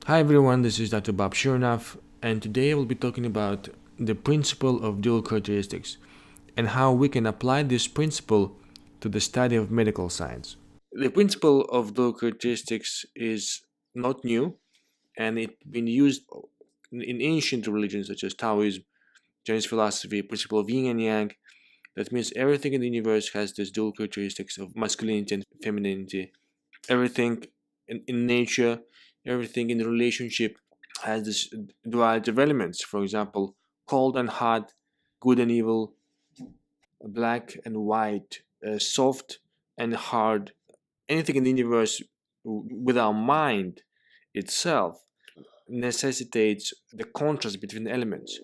Hi everyone, this is Dr. Bob Shurnath, and today I will be talking about the principle of dual characteristics and how we can apply this principle to the study of medical science. The principle of dual characteristics is not new and it's been used in ancient religions such as Taoism, Chinese philosophy, principle of Yin and Yang. That means everything in the universe has this dual characteristics of masculinity and femininity. Everything in nature, everything in the relationship has this duality of elements. For example, cold and hot, good and evil, black and white, soft and hard. Anything in the universe with our mind itself necessitates the contrast between elements.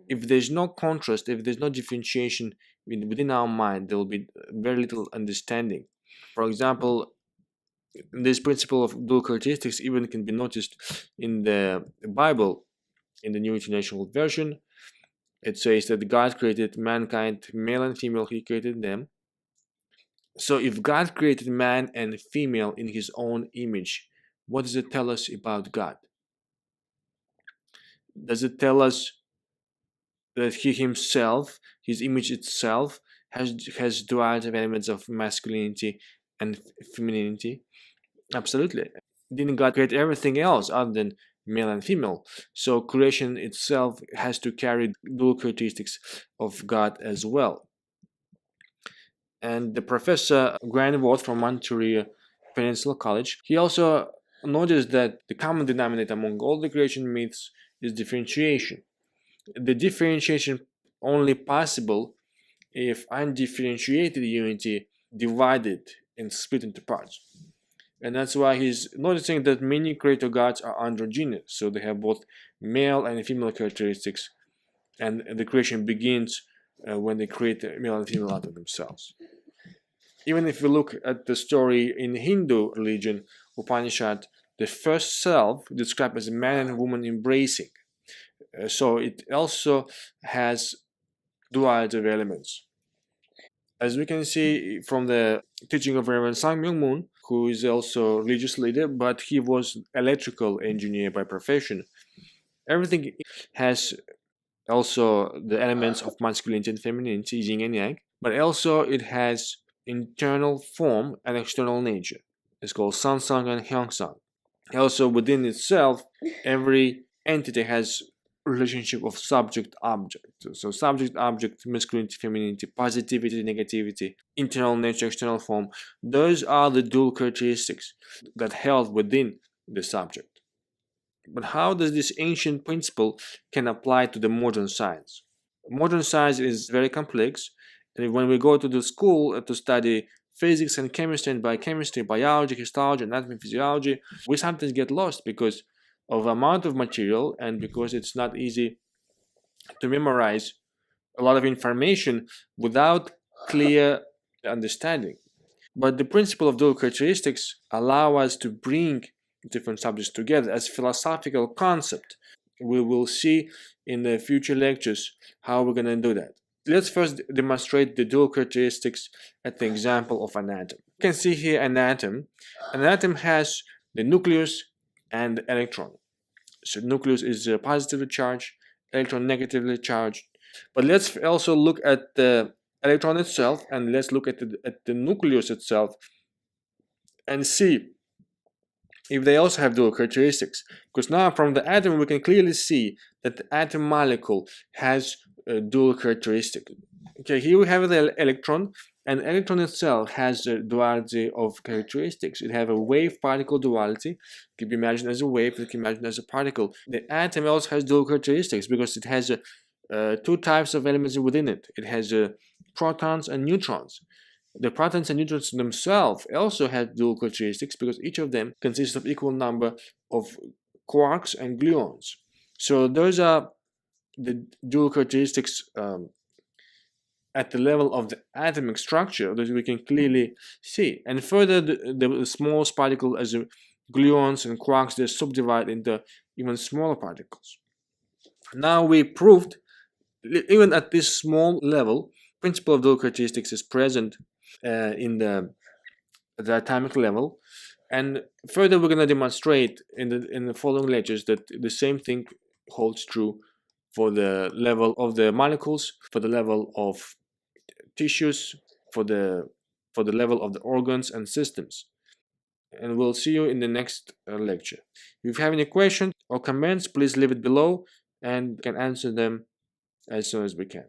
If there's no contrast, if there's no differentiation within our mind, there will be very little understanding. For example, this principle of dual characteristics even can be noticed in the Bible, in the New International Version. It says that God created mankind, male and female, He created them. So, if God created man and female in His own image, what does it tell us about God? Does it tell us that He Himself, His image itself, has duality of elements of masculinity and femininity? Absolutely. Didn't God create everything else other than male and female? So creation itself has to carry dual characteristics of God as well. And the professor Grant Ward from Monterey Peninsula College, he also noticed that the common denominator among all the creation myths is differentiation. The differentiation only possible if undifferentiated unity divided and split into parts. And that's why he's noticing that many creator gods are androgynous, so they have both male and female characteristics, and the creation begins when they create male and female out of themselves. Even if we look at the story in Hindu religion, Upanishad, the first self described as a man and woman embracing. So it also has duality of elements. As we can see from the teaching of Reverend Sang Myung Moon, who is also a religious leader, but he was electrical engineer by profession. Everything has also the elements of masculinity and femininity, yin and yang, but also it has internal form and external nature. It's called sansang and hyongsang. Also within itself, every entity has relationship of subject object. So subject object, masculinity, femininity, positivity, negativity, internal nature, external form. Those are the dual characteristics that held within the subject. But how does this ancient principle can apply to the modern science? Modern science is very complex, and when we go to the school to study physics and chemistry and biochemistry, biology, histology, anatomy, physiology, we sometimes get lost because of the amount of material and because it's not easy to memorize a lot of information without clear understanding. But the principle of dual characteristics allow us to bring different subjects together as philosophical concept. We will see in the future lectures how we're going to do that. Let's first demonstrate the dual characteristics at the example of an atom. You can see here an atom. An atom has the nucleus and the electron. So nucleus is positively charged, electron negatively charged. But let's also look at the electron itself, and let's look at the nucleus itself and see if they also have dual characteristics. Because now from the atom we can clearly see that the atom molecule has a dual characteristic. Okay, here we have the electron, and electron itself has a duality of characteristics. It has a wave-particle duality. It can be imagined as a wave, it can be imagined as a particle. The atom also has dual characteristics because it has two types of elements within it. It has protons and neutrons. The protons and neutrons themselves also have dual characteristics because each of them consists of equal number of quarks and gluons. So those are the dual characteristics at the level of the atomic structure that we can clearly see. And further, the smallest particle as gluons and quarks, they subdivide into even smaller particles. Now we proved, even at this small level, principle of dual characteristics is present in the atomic level, And further, we're going to demonstrate in the following lectures that the same thing holds true for the level of the molecules, for the level of tissues, for the level of the organs and systems. And we'll see you in the next lecture. If you have any questions or comments, please leave it below and we can answer them as soon as we can.